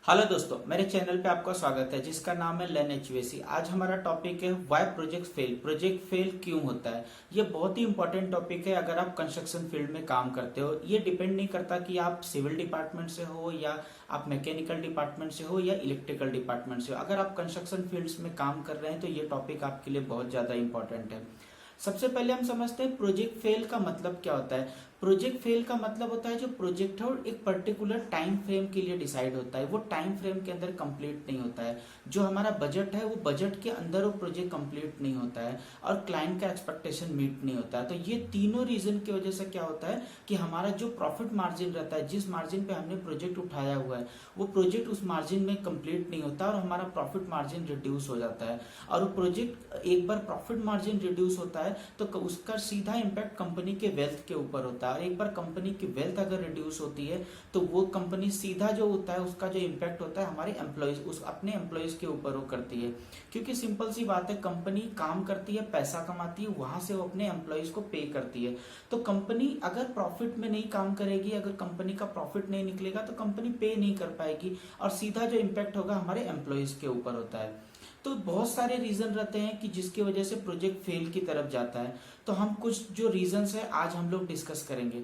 Hello दोस्तों, मेरे channel पे आपका स्वागत है जिसका नाम है लर्न एचवीएसी। आज हमारा टॉपिक है व्हाई प्रोजेक्ट फेल क्यों होता है। ये बहुत ही इंपॉर्टेंट टॉपिक है अगर आप कंस्ट्रक्शन फील्ड में काम करते हो। ये डिपेंड नहीं करता कि आप सिविल डिपार्टमेंट से हो या आप मैकेनिकल डिपार्टमेंट से हो या इलेक्ट्रिकल डिपार्टमेंट से हो। अगर आप कंस्ट्रक्शन फील्ड्स में काम कर रहे हैं तो ये टॉपिक आपके लिए बहुत ज़्यादा इंपॉर्टेंट है। सबसे पहले हम समझते हैं प्रोजेक्ट फेल का मतलब क्या होता है। प्रोजेक्ट फेल का मतलब होता है जो प्रोजेक्ट है एक पर्टिकुलर टाइम फ्रेम के लिए डिसाइड होता है, वो टाइम फ्रेम के अंदर कंप्लीट नहीं होता है। जो हमारा बजट है वो बजट के अंदर वो प्रोजेक्ट कंप्लीट नहीं होता है और क्लाइंट का एक्सपेक्टेशन मीट नहीं होता है। तो ये तीनों रीजन की वजह से क्या होता है कि हमारा जो प्रॉफिट मार्जिन रहता है, जिस मार्जिन पे हमने प्रोजेक्ट उठाया हुआ है, वो प्रोजेक्ट उस मार्जिन में कंप्लीट नहीं होता और हमारा प्रॉफिट मार्जिन रिड्यूस हो जाता है। और वो प्रोजेक्ट एक बार प्रॉफिट मार्जिन रिड्यूस होता है तो उसका सीधा इम्पैक्ट कंपनी के वेल्थ के ऊपर होता है। और एक बार कंपनी की वेल्थ अगर रिड्यूस होती है तो वो कंपनी सीधा जो होता है उसका जो इम्पैक्ट होता है हमारे एम्प्लॉयज उस अपने एम्प्लॉयज के ऊपर वो करती है। क्योंकि सिंपल सी बात है, कंपनी काम करती है, पैसा कमाती है, वहां से वो अपने एम्प्लॉयज को पे करती है। तो कंपनी अगर प्रॉफिट में नहीं काम करेगी, अगर कंपनी का प्रॉफिट नहीं निकलेगा तो कंपनी पे नहीं कर पाएगी और सीधा जो इम्पैक्ट होगा हमारे एम्प्लॉयज के ऊपर होता है। तो बहुत सारे रीजन रहते हैं कि जिसकी वजह से प्रोजेक्ट फेल की तरफ जाता है। तो हम कुछ जो रीजंस है आज हम लोग डिस्कस करेंगे।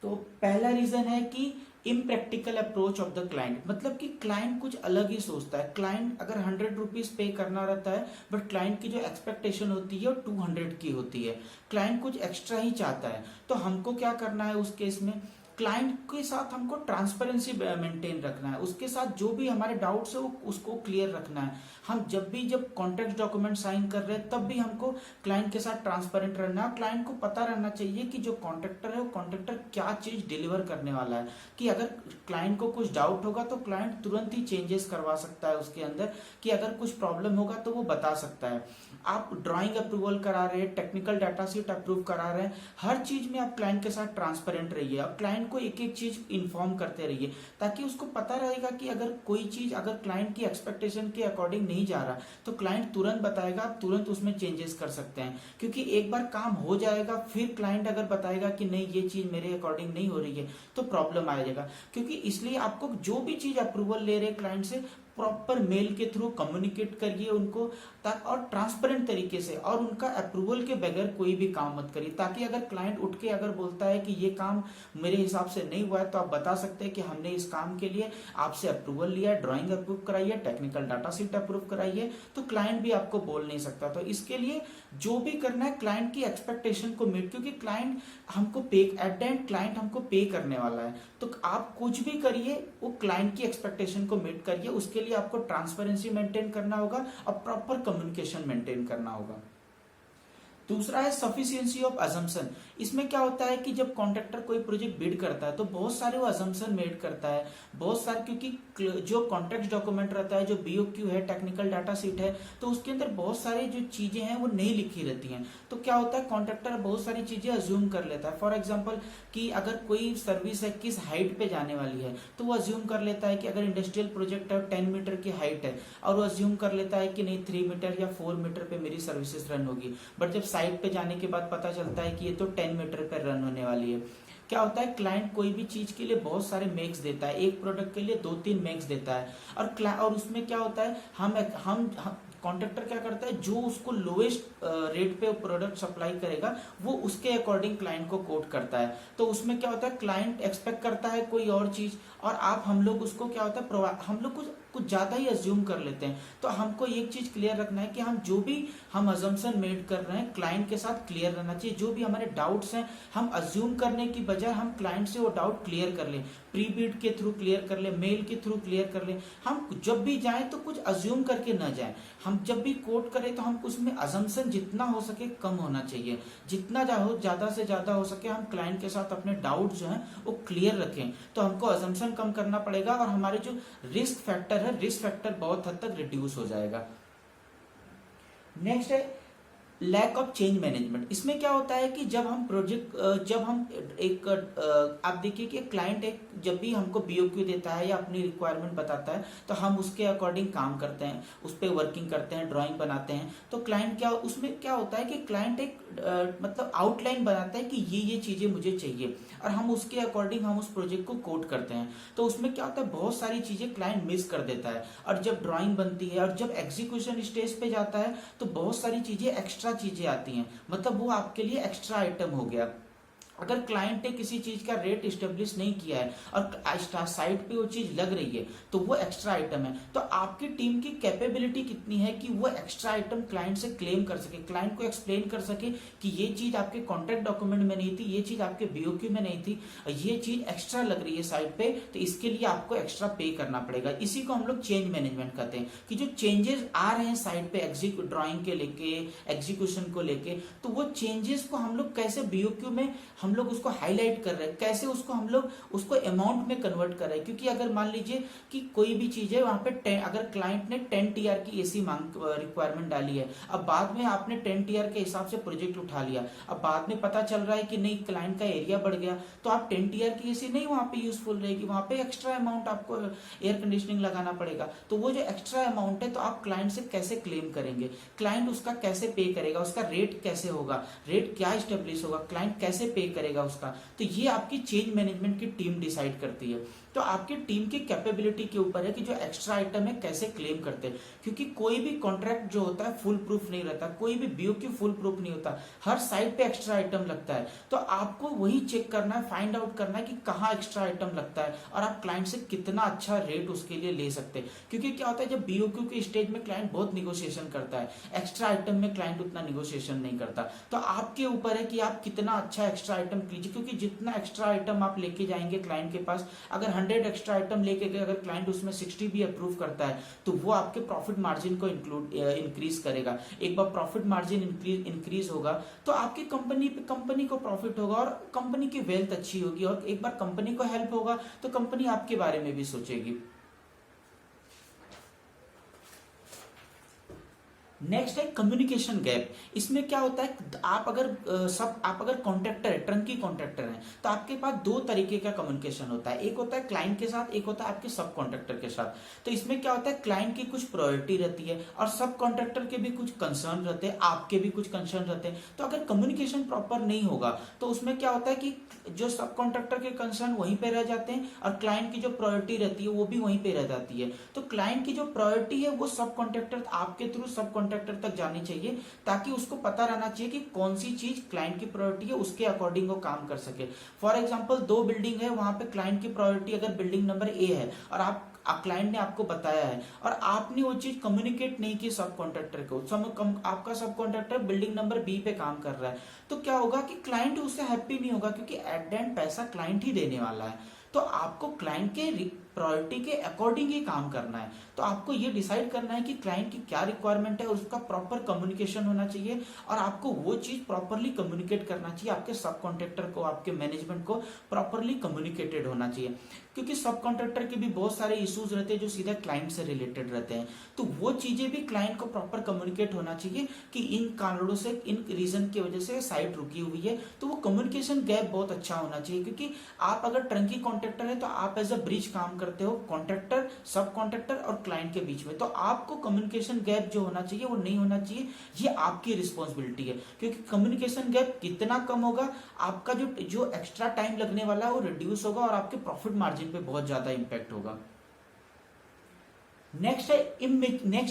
तो पहला रीजन है कि impractical approach of the client, मतलब कि क्लाइंट कुछ अलग ही सोचता है। क्लाइंट अगर 100 रुपीज पे करना रहता है बट क्लाइंट की जो एक्सपेक्टेशन होती है वो 200 की होती है। क्लाइंट कुछ एक्स्ट्रा ही चाहता है। तो हमको क्या करना है उस केस में, क्लाइंट के साथ हमको ट्रांसपेरेंसी मेंटेन रखना है, उसके साथ जो भी हमारे डाउट्स है वो उसको क्लियर रखना है। हम जब कॉन्ट्रैक्ट डॉक्यूमेंट साइन कर रहे हैं तब भी हमको क्लाइंट के साथ ट्रांसपेरेंट रहना है। क्लाइंट को पता रहना चाहिए कि जो कॉन्ट्रैक्टर है वो कॉन्ट्रैक्टर क्या चीज डिलीवर करने वाला है, कि अगर क्लाइंट को कुछ डाउट होगा तो क्लाइंट तुरंत ही चेंजेस करवा सकता है उसके अंदर, कि अगर कुछ प्रॉब्लम होगा तो वो बता सकता है। आप ड्राइंग अप्रूवल करा रहे हैं, टेक्निकल डाटा शीट अप्रूव करा रहे हैं, हर चीज में आप क्लाइंट के साथ ट्रांसपेरेंट रहिए और क्लाइंट को एक एक चीज इन्फॉर्म करते रहिए, ताकि उसको पता रहेगा कि अगर कोई चीज अगर क्लाइंट की एक्सपेक्टेशन के अकॉर्डिंग नहीं जा रहा तो क्लाइंट तुरंत बताएगा, आप तुरंत उसमें चेंजेस कर सकते हैं। क्योंकि एक बार काम हो जाएगा फिर क्लाइंट अगर बताएगा कि नहीं ये चीज मेरे अकॉर्डिंग नहीं हो रही है तो प्रॉब्लम आ जाएगा। क्योंकि इसलिए आपको जो भी चीज अप्रूवल ले रहे क्लाइंट से प्रॉपर मेल के थ्रू कम्युनिकेट करिए उनको, और ट्रांसपेरेंट तरीके से, और उनका अप्रूवल के बगैर कोई भी काम मत करिए। ताकि अगर क्लाइंट उठ के अगर बोलता है कि ये काम मेरे हिसाब से नहीं हुआ है तो आप बता सकते हैं कि हमने इस काम के लिए आपसे अप्रूवल लिया है, ड्राइंग अप्रूव कराई है, टेक्निकल डाटा शीट अप्रूव कराई है, तो क्लाइंट भी आपको बोल नहीं सकता। तो इसके लिए जो भी करना है क्लाइंट की एक्सपेक्टेशन को मीट, क्योंकि क्लाइंट हमको पे एट द एंड क्लाइंट हमको पे करने वाला है। तो आप कुछ भी करिए वो क्लाइंट की एक्सपेक्टेशन को मीट करिए, उसके लिए आपको ट्रांसपेरेंसी मेंटेन करना होगा और प्रॉपर कम्युनिकेशन मेंटेन करना होगा। दूसरा है सफिशियंसी ऑफ अजम्पशन। इसमें क्या होता है कि जब कॉन्ट्रैक्टर कोई प्रोजेक्ट बिड करता है तो बहुत सारे वो अजम्पशन मेड करता है, बहुत सारे, क्योंकि जो कॉन्ट्रैक्ट डॉक्यूमेंट रहता है, जो बीओक्यू है, टेक्निकल डाटा शीट है, तो उसके अंदर बहुत सारी जो चीजें हैं वो नहीं लिखी रहती हैं। तो क्या होता है कॉन्ट्रैक्टर बहुत सारी चीजें अज्यूम कर लेता है। फॉर एग्जाम्पल कि अगर कोई सर्विस है किस हाइट पे जाने वाली है तो वो अज्यूम कर लेता है कि अगर इंडस्ट्रियल प्रोजेक्ट है 10 मीटर की हाइट है, और वो अज्यूम कर लेता है कि नहीं 3 मीटर या 4 मीटर पे मेरी सर्विसेज रन होगी। बट जब साइट पे जाने के बाद पता चलता है कि ये तो 10 मीटर पर रन होने वाली है। क्या होता है क्लाइंट कोई भी चीज के लिए बहुत सारे मेक्स देता है, एक प्रोडक्ट के लिए 2-3 मेक्स देता है, और उसमें क्या होता है हम कॉन्ट्रैक्टर क्या करता है, जो उसको लोएस्ट रेट पे प्रोडक्ट सप्लाई करेगा वो उसके अकॉर्डिंग क्लाइंट को कोट करता है। तो उसमें क्या होता है क्लाइंट एक्सपेक्ट करता है कोई और चीज और हम लोग उसको क्या होता है हम लोग कुछ ज्यादा ही अज्यूम कर लेते हैं। तो हमको एक चीज क्लियर रखना है कि हम जो भी हम अजम्पशन मेड कर रहे हैं क्लाइंट के साथ क्लियर रहना चाहिए। जो भी हमारे डाउट्स हैं हम अज्यूम करने की बजाय हम क्लाइंट से वो डाउट क्लियर कर लें, प्री बिड के थ्रू क्लियर कर ले, मेल के थ्रू क्लियर कर ले। हम जब भी जाएं तो कुछ अज्यूम करके ना जाएं। हम जब भी कोट करें तो हम उसमें अजम्पशन जितना हो सके कम होना चाहिए, जितना ज्यादा से ज्यादा हो सके हम क्लाइंट के साथ अपने डाउट जो हैं वो क्लियर रखें। तो हमको अजम्पशन कम करना पड़ेगा और हमारे जो रिस्क फैक्टर है, रिस्क फैक्टर बहुत हद तक रिड्यूस हो जाएगा। नेक्स्ट है लैक ऑफ चेंज मैनेजमेंट। इसमें क्या होता है कि जब हम प्रोजेक्ट जब हम एक आप देखिए कि क्लाइंट एक जब भी हमको बीओक्यू देता है या अपनी रिक्वायरमेंट बताता है तो हम उसके अकॉर्डिंग काम करते हैं, उस पर वर्किंग करते हैं, ड्राइंग बनाते हैं। तो क्लाइंट क्या उसमें क्या होता है कि क्लाइंट एक मतलब आउटलाइन बनाता है कि ये चीजें मुझे चाहिए और हम उसके अकॉर्डिंग हम उस प्रोजेक्ट को कोड करते हैं। तो उसमें क्या होता है बहुत सारी चीजें क्लाइंट मिस कर देता है, और जब ड्राइंग बनती है और जब एग्जीक्यूशन स्टेज पे जाता है तो बहुत सारी चीजें एक्स्ट्रा चीजें आती हैं, मतलब वो आपके लिए एक्स्ट्रा आइटम हो गया। अगर क्लाइंट ने किसी चीज का रेट स्टेब्लिश नहीं किया है और साइट पे वो चीज लग रही है तो वो एक्स्ट्रा आइटम है। तो आपकी टीम की कैपेबिलिटी कितनी है कि वो एक्स्ट्रा आइटम क्लाइंट से क्लेम कर सके, क्लाइंट को एक्सप्लेन कर सके कि ये चीज आपके कॉन्ट्रैक्ट डॉक्यूमेंट में नहीं थी, ये चीज आपके बीओक्यू में नहीं थी, ये चीज एक्स्ट्रा लग रही है साइट पे, तो इसके लिए आपको एक्स्ट्रा पे करना पड़ेगा। इसी को हम लोग चेंज मैनेजमेंट कहते हैं कि जो चेंजेस आ रहे हैं साइट पे ड्राइंग के लेके एग्जीक्यूशन को लेके, तो वो चेंजेस को हम लोग कैसे बीओक्यू में हम लोग उसको हाईलाइट कर रहे हैं, कैसे उसको हम लोग उसको अमाउंट में कन्वर्ट कर रहे हैं। क्योंकि अगर मान लीजिए कि कोई भी चीज है वहां पे अगर क्लाइंट ने 10 टीआर की एसी मांग रिक्वायरमेंट डाली है, अब बाद में आपने 10 टीआर के हिसाब से प्रोजेक्ट उठा लिया, अब बाद में पता चल रहा है कि नहीं क्लाइंट का एरिया बढ़ गया, तो आप 10 टीआर की एसी नहीं वहां पे यूजफुल रहेगी, वहां पे एक्स्ट्रा अमाउंट आपको एयर कंडीशनिंग लगाना पड़ेगा। तो वो जो एक्स्ट्रा अमाउंट है तो आप क्लाइंट से कैसे क्लेम करेंगे, क्लाइंट उसका कैसे पे करेगा, उसका रेट कैसे होगा, रेट क्या स्टेब्लिश होगा, क्लाइंट कैसे पे करेगा उसका, तो ये आपकी चेंज मैनेजमेंट की टीम डिसाइड करती है। तो आपकी टीम की कैपेबिलिटी के ऊपर है कि जो एक्स्ट्रा आइटम है कैसे क्लेम करते हैं, क्योंकि कोई भी कॉन्ट्रैक्ट जो होता है फुल प्रूफ नहीं रहता, कोई भी बीओक्यू फुल प्रूफ नहीं होता, हर साइड पे एक्स्ट्रा आइटम लगता है। तो आपको वही चेक करना है, फाइंड आउट करना है कि कहाँ एक्स्ट्रा आइटम लगता है और आप क्लाइंट से कितना अच्छा रेट उसके लिए ले सकते हैं। क्योंकि क्या होता है जब बीओक्यू के स्टेज में क्लाइंट बहुत निगोशिएशन करता है, एक्स्ट्रा आइटम में क्लाइंट उतना निगोशिएशन नहीं करता। तो आपके ऊपर है कि आप कितना अच्छा एक्स्ट्रा आइटम कीजिए, क्योंकि जितना एक्स्ट्रा आइटम आप लेके जाएंगे क्लाइंट के पास, अगर 100 एक्स्ट्रा आइटम लेके गए, अगर क्लाइंट उसमें 60 भी अप्रूव करता है तो वो आपके प्रॉफिट मार्जिन को इंक्रीज करेगा। एक बार प्रॉफिट मार्जिन इंक्रीज होगा तो आपकी कंपनी को प्रॉफिट होगा और कंपनी की वेल्थ अच्छी होगी, और एक बार कंपनी को हेल्प होगा तो कंपनी आपके बारे में भी सोचेगी। नेक्स्ट है कम्युनिकेशन गैप। इसमें क्या होता है आप अगर कॉन्ट्रैक्टर है, टर्नकी कॉन्ट्रैक्टर है, तो आपके पास दो तरीके का कम्युनिकेशन होता है, एक होता है क्लाइंट के साथ, एक होता है आपके सब कॉन्ट्रैक्टर के साथ। तो इसमें क्या होता है क्लाइंट की कुछ प्रायोरिटी रहती है और सब कॉन्ट्रैक्टर के भी कुछ कंसर्न रहते हैं, आपके भी कुछ कंसर्न रहते हैं। तो अगर कम्युनिकेशन प्रॉपर नहीं होगा तो उसमें क्या होता है कि जो सब कॉन्ट्रैक्टर के कंसर्न वहीं पे रह जाते हैं और क्लाइंट की जो प्रायोरिटी रहती है वो भी वहीं पे रह जाती है। तो क्लाइंट की जो प्रायोरिटी है वो सब कॉन्ट्रैक्टर आपके थ्रू सब कॉन्ट्रैक्टर तक जानी चाहिए, ताकि उसको पता रहना चाहिए कि कौन सी चीज क्लाइंट की प्रायोरिटी है, उसके अकॉर्डिंग वो काम कर सके। फॉर एग्जांपल 2 बिल्डिंग है, वहां पे क्लाइंट की प्रायोरिटी अगर बिल्डिंग नंबर ए है और आप क्लाइंट ने आपको बताया है और आपने वो चीज कम्युनिकेट नहीं की सब कॉन्ट्रैक्टर को, आपका सब कॉन्ट्रैक्टर बिल्डिंग नंबर बी पे काम कर रहा है, तो क्या होगा कि क्लाइंट उससे हैप्पी नहीं होगा, क्योंकि एट द एंड पैसा क्लाइंट ही देने वाला है। तो आपको क्लाइंट के प्रायोरिटी के अकॉर्डिंग ही काम करना है। तो आपको ये डिसाइड करना है कि क्लाइंट की क्या रिक्वायरमेंट है और उसका प्रॉपर कम्युनिकेशन होना चाहिए, और आपको वो चीज प्रॉपरली कम्युनिकेट करना चाहिए, आपके सब कॉन्ट्रैक्टर को, आपके मैनेजमेंट को प्रॉपरली कम्युनिकेटेड होना चाहिए। क्योंकि सब कॉन्ट्रैक्टर के भी बहुत सारे इश्यूज रहते हैं जो सीधा क्लाइंट से रिलेटेड रहते हैं, तो वो चीजें भी क्लाइंट को प्रॉपर कम्युनिकेट होना चाहिए कि इन कारणों से, इन रीजन की वजह से साइट रुकी हुई है। तो वो कम्युनिकेशन गैप बहुत अच्छा होना चाहिए, क्योंकि आप अगर टर्नकी कॉन्ट्रैक्टर है तो आप एज अ ब्रिज काम करते हो कॉन्ट्रैक्टर, सब कॉन्ट्रैक्टर और क्लाइंट के बीच में। तो आपको कम्युनिकेशन गैप जो होना चाहिए वो नहीं होना चाहिए, ये आपकी रिस्पॉन्सिबिलिटी है। क्योंकि कम्युनिकेशन गैप कितना कम होगा, आपका जो एक्स्ट्रा टाइम लगने वाला है वो रिड्यूस होगा और आपके प्रॉफिट मार्जिन पे बहुत ज्यादा इंपैक्ट होगा। नेक्स्ट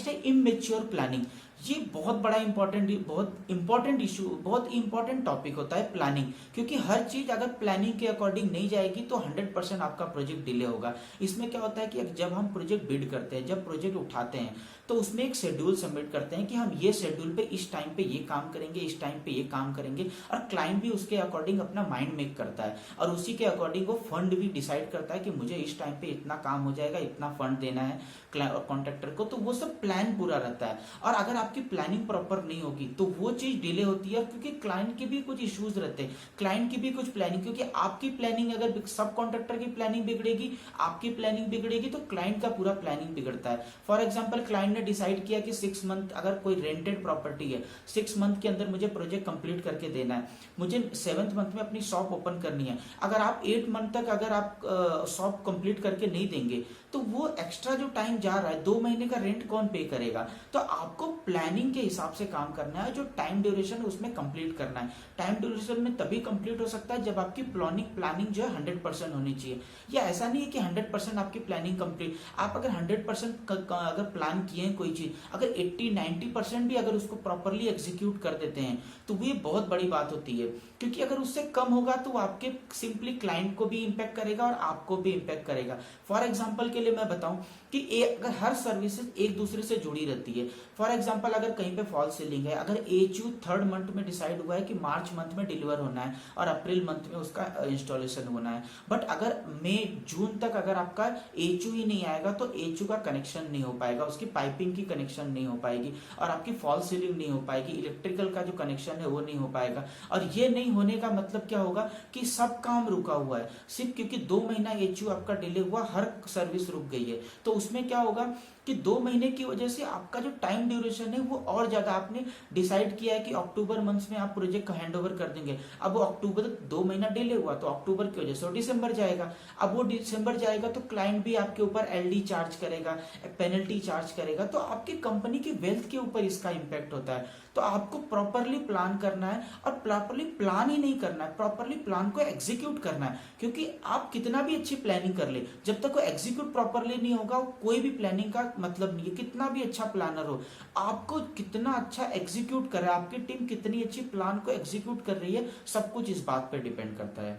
है इमेच्योर प्लानिंग। ये बहुत बड़ा बहुत इंपॉर्टेंट इशू, बहुत इंपॉर्टेंट टॉपिक होता है प्लानिंग, क्योंकि हर चीज अगर प्लानिंग के अकॉर्डिंग नहीं जाएगी तो 100% आपका प्रोजेक्ट डिले होगा। इसमें क्या होता है कि जब हम प्रोजेक्ट बिड करते हैं, जब प्रोजेक्ट उठाते हैं, तो उसमें एक शेड्यूल सबमिट करते हैं कि हम ये शेड्यूल पे इस टाइम पे ये काम करेंगे, इस टाइम पे ये काम करेंगे, और क्लाइंट भी उसके अकॉर्डिंग अपना माइंड मेक करता है और उसी के अकॉर्डिंग वो फंड भी डिसाइड करता है कि मुझे इस टाइम पे इतना काम हो जाएगा, इतना फंड देना है कॉन्ट्रैक्टर को, आपको, तो वो सब प्लान पूरा रहता है। और अगर आपकी प्लानिंग प्रॉपर नहीं होगी तो वो चीज डिले होती है, क्योंकि क्लाइंट के भी कुछ इश्यूज रहते हैं, क्लाइंट की भी कुछ प्लानिंग, क्योंकि आपकी प्लानिंग अगर सब कॉन्ट्रैक्टर की प्लानिंग बिगड़ेगी, आपकी प्लानिंग बिगड़ेगी, तो क्लाइंट का पूरा प्लानिंग बिगड़ता है। फॉर एग्जाम्पल क्लाइंट ने डिसाइड किया कि 6 मंथ, अगर कोई रेंटेड प्रॉपर्टी है, 6 मंथ के अंदर मुझे प्रोजेक्ट कंप्लीट करके देना है, मुझे 7th मंथ में अपनी शॉप ओपन करनी है। अगर आप 8 मंथ तक अगर आप शॉप कंप्लीट करके नहीं देंगे तो वो एक्स्ट्रा जो टाइम जा रहा है, 2 महीने का रेंट कौन पे करेगा? तो आपको प्लानिंग के हिसाब से काम करना है, जो टाइम ड्यूरेशन है उसमें कंप्लीट करना है। टाइम ड्यूरेशन में तभी कंप्लीट हो सकता है जब आपकी प्लानिंग जो है 100% होनी चाहिए। या ऐसा नहीं है कि 100% आपकी प्लानिंग कंप्लीट, आप अगर 100% अगर प्लान किए हैं कोई चीज, अगर 80-90% भी अगर उसको प्रॉपरली एग्जीक्यूट कर देते हैं तो वो ये बहुत बड़ी बात होती है। क्योंकि अगर उससे कम होगा तो आपके सिंपली क्लाइंट को भी इंपैक्ट करेगा और आपको भी इंपैक्ट करेगा। फॉर एग्जांपल के लिए मैं बताऊं कि अगर हर सर्विसेज एक दूसरे से जुड़ी रहती है, फॉर एग्जांपल अगर कहीं पे फॉल सीलिंग है, अगर एचयू 3rd मंथ में डिसाइड हुआ है कि मार्च मंथ में डिलीवर होना है और अप्रैल मंथ में उसका इंस्टॉलेशन होना है, बट अगर मई जून तक अगर आपका एचयू ही नहीं आएगा तो एचयू का कनेक्शन नहीं हो पाएगा, उसकी पाइपिंग की कनेक्शन नहीं हो पाएगी और आपकी फॉल सीलिंग नहीं हो पाएगी, इलेक्ट्रिकल का जो कनेक्शन है वो नहीं हो पाएगा। और ये नहीं होने का मतलब क्या होगा कि सब काम रुका हुआ है, सिर्फ क्योंकि 2 महीना एचयू आपका डिले हुआ, हर सर्विस रुक गई है। तो उसमें क्या होगा कि 2 महीने की वजह से आपका जो टाइम ड्यूरेशन है वो और ज्यादा, आपने डिसाइड किया है कि अक्टूबर मंथ में आप प्रोजेक्ट का हैंड ओवर कर देंगे, अब वो अक्टूबर 2 महीना डिले हुआ तो अक्टूबर की वजह से वो दिसंबर जाएगा। अब वो दिसंबर जाएगा तो क्लाइंट भी आपके ऊपर एलडी चार्ज करेगा, पेनल्टी चार्ज करेगा, तो आपकी कंपनी की वेल्थ के ऊपर इसका इंपैक्ट होता है। तो आपको प्रॉपरली प्लान करना है, और प्रॉपरली प्लान ही नहीं करना है, प्रॉपरली प्लान को एग्जीक्यूट करना है। क्योंकि आप कितना भी अच्छी प्लानिंग कर ले, जब तक वो एग्जीक्यूट प्रॉपरली नहीं होगा कोई भी प्लानिंग का मतलब नहीं है। कितना भी अच्छा प्लानर हो, आपको कितना अच्छा एग्जीक्यूट करे, आपकी टीम कितनी अच्छी प्लान को एग्जीक्यूट कर रही है, सब कुछ इस बात पे डिपेंड करता है।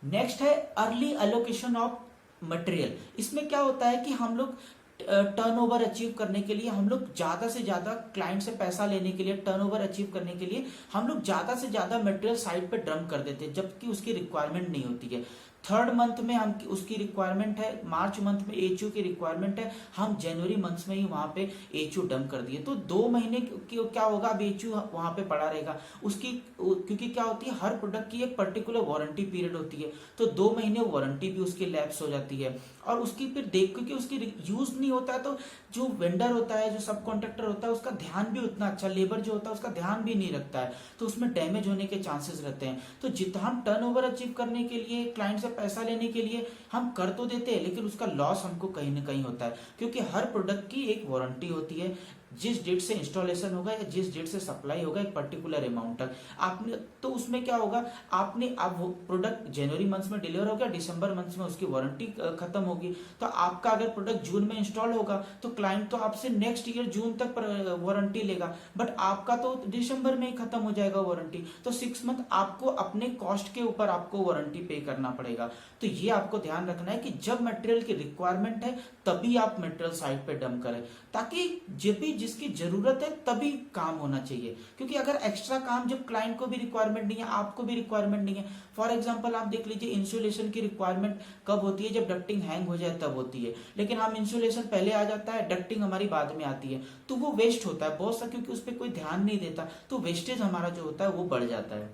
नेक्स्ट है अर्ली एलोकेशन ऑफ मटेरियल। इसमें क्या होता है कि हम लोग टर्नओवर अचीव करने के लिए, हम लोग ज्यादा से ज्यादा क्लाइंट से पैसा लेने के लिए, टर्नओवर अचीव करने के लिए हम लोग ज्यादा से ज्यादा मटेरियल साइड पे डंप कर देते हैं, जबकि उसकी रिक्वायरमेंट नहीं होती है। 3rd मंथ में हम उसकी रिक्वायरमेंट है, मार्च मंथ में एचयू की रिक्वायरमेंट है, हम जनवरी मंथ में ही वहां पे एचयू डंप कर दिए, तो 2 महीने की क्या होगा, अब एचयू वहां पे पड़ा रहेगा उसकी, क्योंकि क्या होती है हर प्रोडक्ट की एक पर्टिकुलर वारंटी पीरियड होती है, तो 2 महीने वारंटी भी उसकी लैप्स हो जाती है। और उसकी फिर देख, क्योंकि उसकी यूज नहीं होता है, तो जो वेंडर होता है, जो सब कॉन्ट्रैक्टर होता है, उसका ध्यान भी उतना अच्छा, लेबर जो होता है उसका ध्यान भी नहीं रखता है, तो उसमें डैमेज होने के चांसेस रहते हैं। तो जितना हम टर्नओवर अचीव करने के लिए, क्लाइंट से पैसा लेने के लिए हम कर तो देते हैं, लेकिन उसका लॉस हमको कहीं ना कहीं होता है, क्योंकि हर प्रोडक्ट की एक वारंटी होती है। जिस डेट से इंस्टॉलेशन होगा या जिस डेट से सप्लाई होगा एक पर्टिकुलर अमाउंट तक आपने, तो उसमें क्या होगा, आपने अब वो प्रोडक्ट जनवरी मंथ में डिलीवर हो गया, दिसंबर मंथ में उसकी वारंटी खत्म होगी, तो आपका अगर प्रोडक्ट जून में इंस्टॉल होगा तो क्लाइंट तो आपसे नेक्स्ट ईयर जून तक वारंटी लेगा, बट आपका तो दिसंबर में ही खत्म हो जाएगा वारंटी, तो 6 मंथ आपको अपने कॉस्ट के ऊपर आपको वारंटी पे करना पड़ेगा। तो ये आपको ध्यान रखना है कि जब मटेरियल की रिक्वायरमेंट है तभी आप मटेरियल साइड पे डंप करें, ताकि जब भी जिसकी जरूरत है तभी काम होना चाहिए। क्योंकि अगर एक्स्ट्रा काम, जब क्लाइंट को भी रिक्वायरमेंट नहीं है, आपको भी रिक्वायरमेंट नहीं है, फॉर एग्जांपल आप देख लीजिए इंसुलेशन की रिक्वायरमेंट कब होती है, जब डक्टिंग हैंग हो जाए तब होती है, लेकिन हम इंसुलेशन पहले आ जाता है, डक्टिंग हमारी बाद में आती है, तो वो वेस्ट होता है बहुत सा, क्योंकि उस पर कोई ध्यान नहीं देता, तो वेस्टेज हमारा जो होता है वो बढ़ जाता है।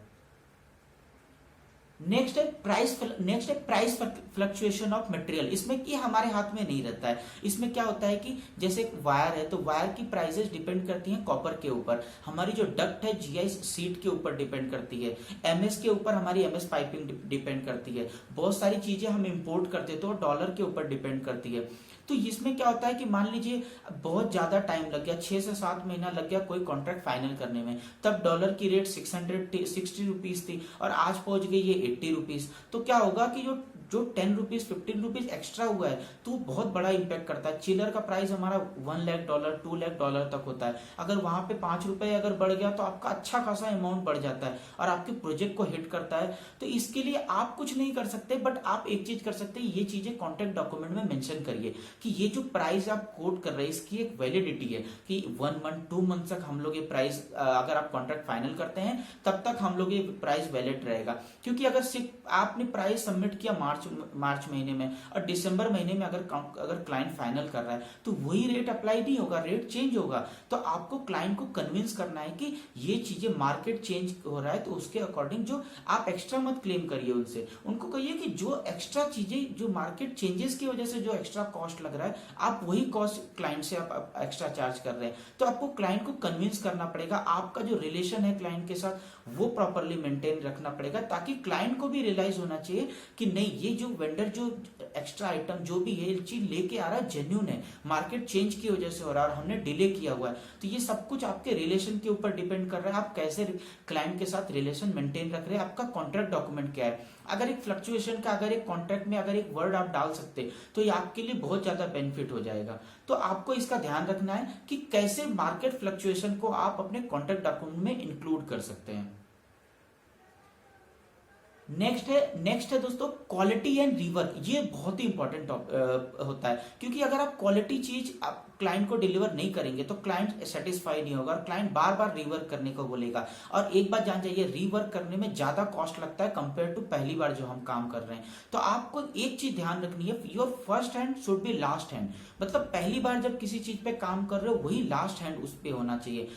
नेक्स्ट है प्राइस फ्लक्चुएशन ऑफ मटेरियल। इसमें कि हमारे हाथ में नहीं रहता है, इसमें क्या होता है कि जैसे वायर है तो वायर की प्राइसेस डिपेंड करती हैं कॉपर के ऊपर, हमारी जो डक्ट है जीआई सीट के ऊपर डिपेंड करती है, एमएस के ऊपर हमारी एमएस पाइपिंग डिपेंड करती है, बहुत सारी चीजें हम इंपोर्ट करते हैं तो डॉलर के ऊपर डिपेंड करती है। तो इसमें क्या होता है कि मान लीजिए बहुत ज्यादा टाइम लग गया, 6 से 7 महीना लग गया कोई कॉन्ट्रैक्ट फाइनल करने में, तब डॉलर की रेट 660 रुपीज थी और आज पहुंच गई है 80 रुपीज, तो क्या होगा कि जो 10 रुपीज 15 रुपीज एक्स्ट्रा हुआ है तो बहुत बड़ा इंपैक्ट करता है। चिलर का प्राइस हमारा $1 लाख $2 लाख तक होता है, अगर वहां पे 5 रुपए अगर बढ़ गया तो आपका अच्छा खासा अमाउंट बढ़ जाता है और आपके प्रोजेक्ट को हिट करता है। तो इसके लिए आप कुछ नहीं कर सकते, बट आप एक चीज कर सकते हैं, ये चीजें कॉन्ट्रैक्ट डॉक्यूमेंट में मेंशन करिए कि ये जो प्राइस आप कोट कर रहे हैं इसकी एक वैलिडिटी है कि 1 मंथ 2 मंथ तक हम लोग ये प्राइस, अगर आप कॉन्ट्रैक्ट फाइनल करते हैं तब तक हम लोग ये प्राइस वैलिड रहेगा। क्योंकि अगर सिर्फ आपने प्राइस सबमिट किया मार्च मार्च महीने में, और दिसंबर महीने में अगर क्लाइंट फाइनल कर रहा है तो वही रेट अप्लाई नहीं होगा, रेट चेंज होगा। तो आपको क्लाइंट को कन्विंस करना है कि ये चीजें मार्केट चेंज हो रहा है तो उसके अकॉर्डिंग जो आप एक्स्ट्रा मत क्लेम करिए, उनसे उनको कहिए कि जो एक्स्ट्रा चीजें जो मार्केट चेंजेस की वजह से जो एक्स्ट्रा कॉस्ट लग रहा है आप वही कॉस्ट क्लाइंट से आप एक्स्ट्रा चार्ज कर रहे हैं। तो आपको क्लाइंट को कन्विंस करना पड़ेगा, आपका जो रिलेशन है क्लाइंट के साथ वो प्रॉपरली मेंटेन रखना पड़ेगा, ताकि क्लाइंट को भी रियलाइज होना चाहिए कि नहीं, ये जो वेंडर जो एक्स्ट्रा आइटम जो भी ये चीज लेके आ रहा है जेन्युइन है, मार्केट चेंज की वजह से हो रहा है और हमने डिले किया हुआ है। तो ये सब कुछ आपके रिलेशन के ऊपर डिपेंड कर रहा है, आप कैसे क्लाइंट के साथ रिलेशन मेंटेन रख रहे हैं, आपका कॉन्ट्रैक्ट डॉक्यूमेंट क्या है। अगर एक फ्लक्चुएशन का अगर एक कॉन्ट्रैक्ट में अगर एक वर्ड आप डाल सकते तो ये आपके लिए बहुत ज्यादा बेनिफिट हो जाएगा। तो आपको इसका ध्यान रखना है कि कैसे मार्केट फ्लक्चुएशन को आप अपने कॉन्ट्रैक्ट डॉक्यूमेंट में इंक्लूड कर सकते हैं। नेक्स्ट है दोस्तों क्वालिटी एंड रीवर्क। ये बहुत ही इंपॉर्टेंट होता है, क्योंकि अगर आप क्वालिटी चीज आप क्लाइंट को डिलीवर नहीं करेंगे तो क्लाइंट सेटिस्फाई नहीं होगा और क्लाइंट बार बार रीवर्क करने को बोलेगा। और एक बात जान जाइए, रीवर्क करने में ज्यादा कॉस्ट लगता है कंपेयर टू पहली बार जो हम काम कर रहे हैं। तो आपको एक चीज ध्यान रखनी है, your first hand should be last hand. मतलब पहली बार जब किसी चीज पे काम कर रहे हो वही लास्ट हैंड उस पे होना चाहिए,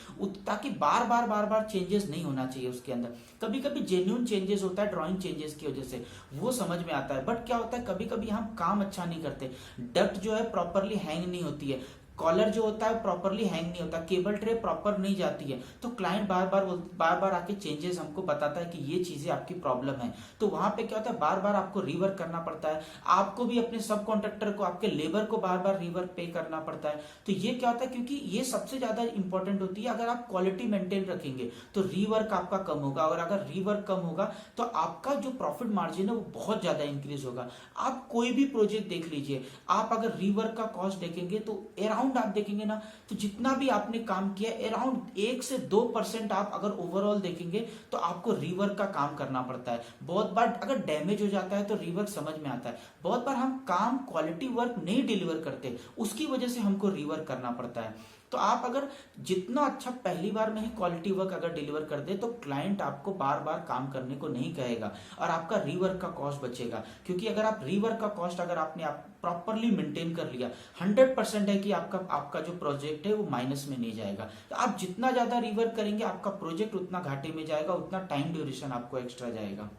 ताकि बार बार चेंजेस नहीं होना चाहिए उसके अंदर। कभी कभी जेन्युइन चेंजेस होता है ड्राइंग चेंजेस की वजह से, वो समझ में आता है, बट क्या होता है कभी कभी हम काम अच्छा नहीं करते, डक्ट जो है प्रॉपरली हैंग नहीं होती है, कॉलर जो होता है प्रॉपरली हैंग नहीं होता, केबल ट्रे प्रॉपर नहीं जाती है, तो क्लाइंट बार बार आके चेंजेस हमको बताता है कि ये चीजें आपकी प्रॉब्लम है। तो वहां पे क्या होता है, बार बार आपको रीवर्क करना पड़ता है, आपको भी अपने सब कॉन्ट्रैक्टर को, आपके लेबर को बार बार रीवर्क पे करना पड़ता है। तो ये क्या होता है, क्योंकि ये सबसे ज्यादा इंपॉर्टेंट होती है। अगर आप क्वालिटी मेंटेन रखेंगे तो रीवर्क आपका कम होगा, और अगर रीवर्क कम होगा तो आपका जो प्रॉफिट मार्जिन है वो बहुत ज्यादा इंक्रीज होगा। आप कोई भी प्रोजेक्ट देख लीजिए, आप अगर रीवर्क का कॉस्ट देखेंगे तो अराउंड आप देखेंगे ना, तो जितना भी आपने काम किया अराउंड 1 से 2% आप अगर ओवरऑल देखेंगे तो आपको रीवर्क का काम करना पड़ता है। बहुत बार अगर डैमेज हो जाता है तो रीवर्क समझ में आता है, बहुत बार हम काम क्वालिटी वर्क नहीं डिलीवर करते, उसकी वजह से हमको रीवर्क करना पड़ता है। तो आप अगर जितना अच्छा पहली बार में ही क्वालिटी वर्क अगर डिलीवर कर दे तो क्लाइंट आपको बार बार काम करने को नहीं कहेगा और आपका रीवर्क का कॉस्ट बचेगा। क्योंकि अगर आप रीवर्क का कॉस्ट अगर आपने प्रॉपरली मेंटेन कर लिया, 100% है कि आपका जो प्रोजेक्ट है वो माइनस में नहीं जाएगा। तो आप जितना ज्यादा रीवर्क करेंगे आपका प्रोजेक्ट उतना घाटे में जाएगा, उतना टाइम ड्यूरेशन आपको एक्स्ट्रा जाएगा।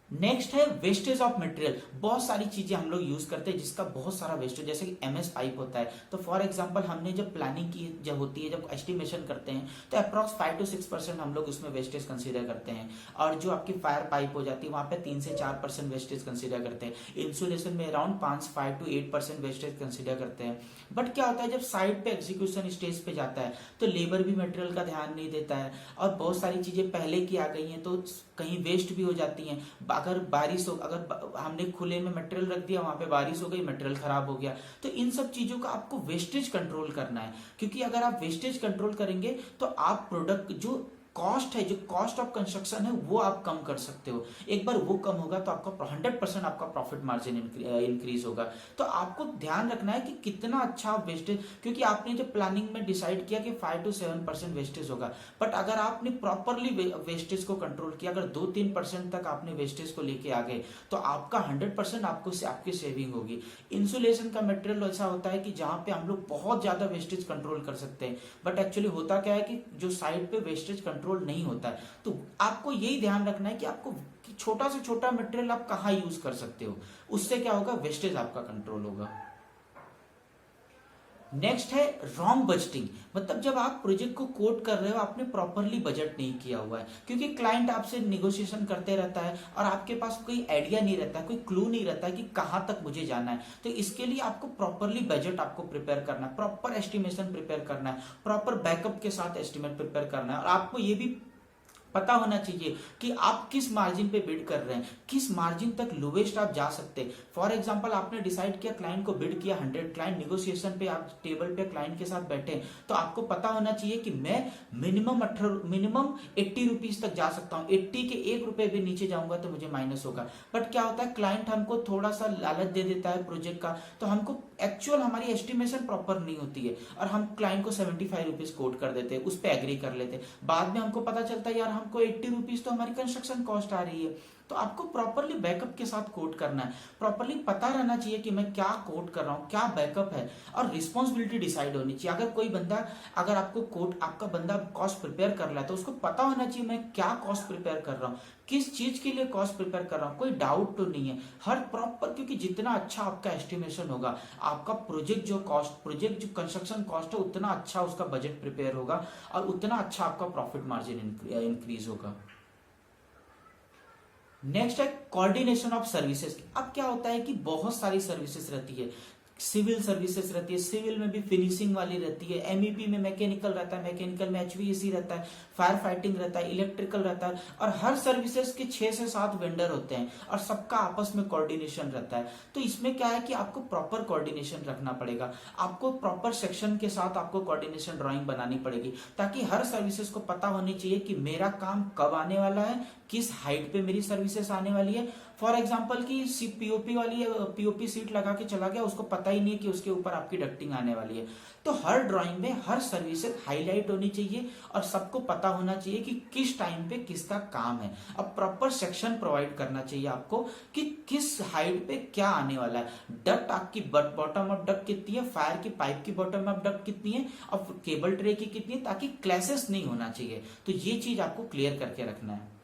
नेक्स्ट है वेस्टेज ऑफ मटेरियल। बहुत सारी चीजें हम लोग यूज करते हैं जिसका बहुत सारा वेस्टेज, जैसे कि एमएस पाइप होता है। तो फॉर एग्जांपल हमने जब प्लानिंग की जब होती है, जब एस्टिमेशन करते हैं तो अप्रॉक्स 5 to 6% हम लोग उसमें वेस्टेज कंसीडर करते हैं। और जो आपकी फायर पाइप हो जाती है वहां पे 3 से 4% वेस्टेज कंसीडर करते हैं। इंसुलेशन में अराउंड 5 to 8% वेस्टेज कंसीडर करते हैं। बट क्या होता है, जब साइड पे एग्जीक्यूशन स्टेज पे जाता है तो लेबर भी मटेरियल का ध्यान नहीं देता है, और बहुत सारी चीजें पहले की आ गई हैं तो कहीं वेस्ट भी हो जाती हैं। अगर बारिश हो, अगर हमने खुले में मटेरियल रख दिया, वहां पे बारिश हो गई, मटेरियल खराब हो गया, तो इन सब चीजों का आपको वेस्टेज कंट्रोल करना है। क्योंकि अगर आप वेस्टेज कंट्रोल करेंगे तो आप प्रोडक्ट जो कॉस्ट है, जो कॉस्ट ऑफ कंस्ट्रक्शन है वो आप कम कर सकते हो। एक बार वो कम होगा तो आपका 100% आपका प्रॉफिट मार्जिन इंक्रीज होगा। तो आपको ध्यान रखना है कि कितना अच्छा वेस्टेज, क्योंकि आपने जब प्लानिंग में डिसाइड किया कि 5 to 7% वेस्टेज होगा, बट अगर आपने प्रॉपरली वेस्टेज को कंट्रोल किया, अगर 2-3% तक आपने वेस्टेज को लेके आ गए तो आपका 100% आपकी सेविंग होगी। इंसुलेशन का मटेरियल ऐसा होता है कि जहां पे हम लोग बहुत ज्यादा वेस्टेज कंट्रोल कर सकते हैं, बट एक्चुअली होता क्या है कि जो साइड पे वेस्टेज कंट्रोल नहीं होता है। तो आपको यही ध्यान रखना है कि आपको छोटा से छोटा मटेरियल आप कहां यूज कर सकते हो, उससे क्या होगा, वेस्टेज आपका कंट्रोल होगा। नेक्स्ट है रॉन्ग बजटिंग। मतलब जब आप प्रोजेक्ट को कोट कर रहे हो आपने प्रॉपरली बजट नहीं किया हुआ है, क्योंकि क्लाइंट आपसे निगोशिएशन करते रहता है और आपके पास कोई आइडिया नहीं रहता, कोई क्लू नहीं रहता कि कहां तक मुझे जाना है। तो इसके लिए आपको प्रॉपरली बजट आपको प्रिपेयर करना है, प्रॉपर एस्टिमेशन प्रिपेयर करना है, प्रॉपर बैकअप के साथ एस्टिमेट प्रिपेयर करना है। और आपको ये भी पता होना चाहिए कि आप किस मार्जिन पे बिड कर रहे हैं, किस मार्जिन तक लोवेस्ट आप जा सकते हैं। फॉर एग्जांपल आपने डिसाइड किया, क्लाइंट को बिड किया 100, क्लाइंट निगोशिएशन पे आप टेबल पे क्लाइंट के साथ बैठे, तो आपको पता होना चाहिए कि मैं मिनिमम 80 रुपीज तक जा सकता हूं, 80 के 1 रुपए भी नीचे जाऊंगा तो मुझे माइनस होगा। बट क्या होता है, क्लाइंट हमको थोड़ा सा लालच दे देता है प्रोजेक्ट का, तो हमको एक्चुअल हमारी एस्टिमेशन प्रॉपर नहीं होती है और हम क्लाइंट को 75 रुपीज कोट कर देते हैं, उस पर एग्री कर लेते हैं। बाद में हमको पता चलता है यार हमको 80 रुपीज तो हमारी कंस्ट्रक्शन कॉस्ट आ रही है। तो आपको प्रॉपरली बैकअप के साथ कोड करना है, प्रॉपरली पता रहना चाहिए कि मैं क्या कोड कर रहा हूँ, क्या बैकअप है, और रिस्पॉन्सिबिलिटी डिसाइड होनी चाहिए। अगर कोई बंदा, अगर आपको कोड, आपका बंदा कॉस्ट प्रिपेयर कर रहा है तो उसको पता होना चाहिए मैं क्या कॉस्ट प्रिपेयर कर रहा हूँ, किस चीज के लिए कॉस्ट प्रिपेयर कर रहा हूँ, कोई डाउट तो नहीं है, हर प्रॉपर। क्योंकि जितना अच्छा आपका एस्टिमेशन होगा, आपका प्रोजेक्ट जो कंस्ट्रक्शन कॉस्ट है, उतना अच्छा उसका बजट प्रिपेयर होगा और उतना अच्छा आपका प्रॉफिट मार्जिन इंक्रीज होगा। नेक्स्ट है कोऑर्डिनेशन ऑफ सर्विसेज। अब क्या होता है कि बहुत सारी सर्विसेज रहती है, सिविल सर्विसेज रहती है, सिविल में भी फिनिशिंग वाली रहती है, एमईपी में मैकेनिकल रहता है, मैकेनिकल में एचवीएसी रहता है, फायर फाइटिंग रहता है, इलेक्ट्रिकल रहता है, और हर सर्विसेज के 6 से 7 वेंडर होते हैं और सबका आपस में कोऑर्डिनेशन रहता है। तो इसमें क्या है कि आपको प्रॉपर कोऑर्डिनेशन रखना पड़ेगा, आपको प्रॉपर सेक्शन के साथ आपको कोऑर्डिनेशन ड्राइंग बनानी पड़ेगी, ताकि हर सर्विसेज को पता होनी चाहिए कि मेरा काम कब आने वाला है, किस हाइट पे मेरी सर्विसेज आने वाली है। फॉर एग्जाम्पल की पीओपी वाली पीओपी सीट लगा के चला गया, उसको पता ही नहीं है कि उसके ऊपर आपकी डक्टिंग आने वाली है। तो हर ड्राइंग में हर सर्विसेज हाईलाइट होनी चाहिए और सबको पता होना चाहिए कि किस टाइम पे किसका काम है। अब प्रॉपर सेक्शन प्रोवाइड करना चाहिए आपको कि किस हाइट पे क्या आने वाला है, डक्ट आपकी बॉटम ऑफ डक्ट कितनी है, फायर की पाइप की बॉटम ऑफ डक्ट कितनी है, और केबल ट्रे की कितनी है, ताकि क्लैशेस नहीं होना चाहिए। तो ये चीज आपको क्लियर करके रखना है।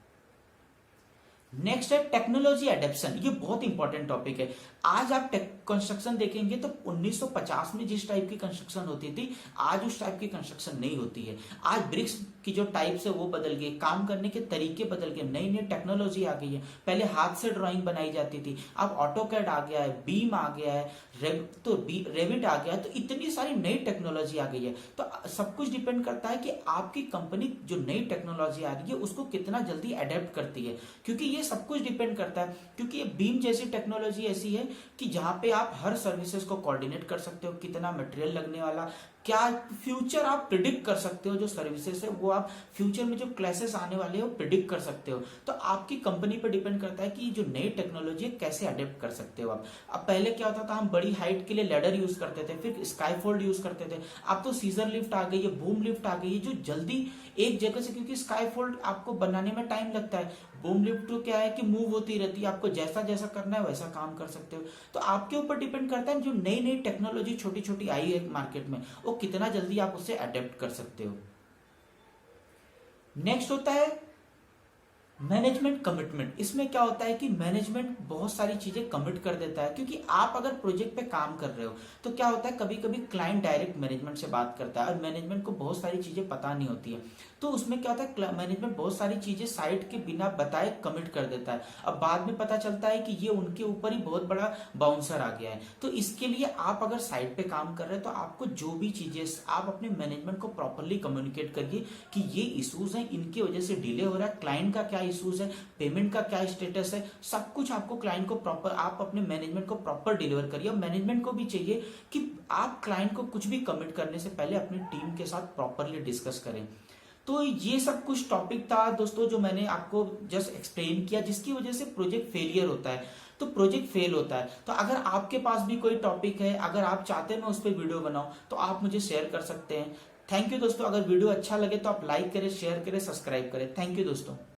नेक्स्ट है टेक्नोलॉजी एडेप्शन। ये बहुत इंपॉर्टेंट टॉपिक है। आज आप कंस्ट्रक्शन देखेंगे तो 1950 में जिस टाइप की कंस्ट्रक्शन होती थी, आज उस टाइप की कंस्ट्रक्शन नहीं होती है। आज ब्रिक्स की जो टाइप्स है वो बदल गए, काम करने के तरीके बदल गए, नई नई टेक्नोलॉजी आ गई है। पहले हाथ से ड्राइंग बनाई जाती थी, अब ऑटोकैड आ गया है, बीम आ गया है, रेविट आ गया है। तो इतनी सारी नई टेक्नोलॉजी आ गई है। तो सब कुछ डिपेंड करता है कि आपकी कंपनी जो नई टेक्नोलॉजी आ रही है उसको कितना जल्दी अडेप्ट करती है, क्योंकि ये सब कुछ डिपेंड करता है। क्योंकि ये बीम जैसी टेक्नोलॉजी ऐसी है कि जहां पे आप हर सर्विसेज को कोऑर्डिनेट कर सकते हो, कितना मटेरियल लगने वाला, क्या फ्यूचर आप प्रिडिक्ट कर सकते हो। जो सर्विसेज है वो आप फ्यूचर में जो क्लासेस आने वाले हैं वो प्रिडिक्ट कर सकते हो। तो आपकी कंपनी पर डिपेंड करता है कि जो नई टेक्नोलॉजी है कैसे अडेप्ट कर सकते हो आप। अब पहले क्या होता था, हम बड़ी हाइट के लिए लैडर यूज करते थे, फिर स्काईफोल्ड यूज करते थे। अब तो सीजर लिफ्ट आ गई है, बूम लिफ्ट आ गई है, जो जल्दी एक जगह से, क्योंकि स्काईफोल्ड आपको बनाने में टाइम लगता है, बूम लिफ्ट तो क्या है कि मूव होती रहती है, आपको जैसा जैसा करना है वैसा काम कर सकते हो। तो आपके ऊपर डिपेंड करता है जो नई नई टेक्नोलॉजी छोटी छोटी आई है मार्केट में, वो कितना जल्दी आप उससे अडेप्ट कर सकते हो। नेक्स्ट होता है मैनेजमेंट कमिटमेंट। इसमें क्या होता है कि मैनेजमेंट बहुत सारी चीजें कमिट कर देता है, क्योंकि आप अगर प्रोजेक्ट पे काम कर रहे हो तो क्या होता है, कभी कभी क्लाइंट डायरेक्ट मैनेजमेंट से बात करता है और मैनेजमेंट को बहुत सारी चीजें पता नहीं होती है। तो उसमें क्या होता है, मैनेजमेंट बहुत सारी चीजें साइट के बिना बताए कमिट कर देता है। अब बाद में पता चलता है कि ये उनके ऊपर ही बहुत बड़ा बाउंसर आ गया है। तो इसके लिए आप अगर साइट पे काम कर रहे हैं तो आपको जो भी चीजें, आप अपने मैनेजमेंट को प्रॉपरली कम्युनिकेट करिए कि ये इश्यूज हैं, इनकी वजह से डिले हो रहा है, क्लाइंट का क्या इश्यूज है, पेमेंट का क्या स्टेटस है, सब कुछ आपको क्लाइंट को प्रॉपर, आप अपने मैनेजमेंट को प्रॉपर डिलीवर करिए। और मैनेजमेंट को भी चाहिए कि आप क्लाइंट को कुछ भी कमिट करने से पहले अपनी टीम के साथ प्रॉपरली डिस्कस करें। तो ये सब कुछ टॉपिक था दोस्तों जो मैंने आपको जस्ट एक्सप्लेन किया, जिसकी वजह से प्रोजेक्ट फेलियर होता है। तो प्रोजेक्ट फेल होता है। तो अगर आपके पास भी कोई टॉपिक है, अगर आप चाहते हैं मैं उस पर वीडियो बनाऊं, तो आप मुझे शेयर कर सकते हैं। थैंक यू दोस्तों। अगर वीडियो अच्छा लगे तो आप लाइक करें, शेयर करें, सब्सक्राइब करें। थैंक यू दोस्तों।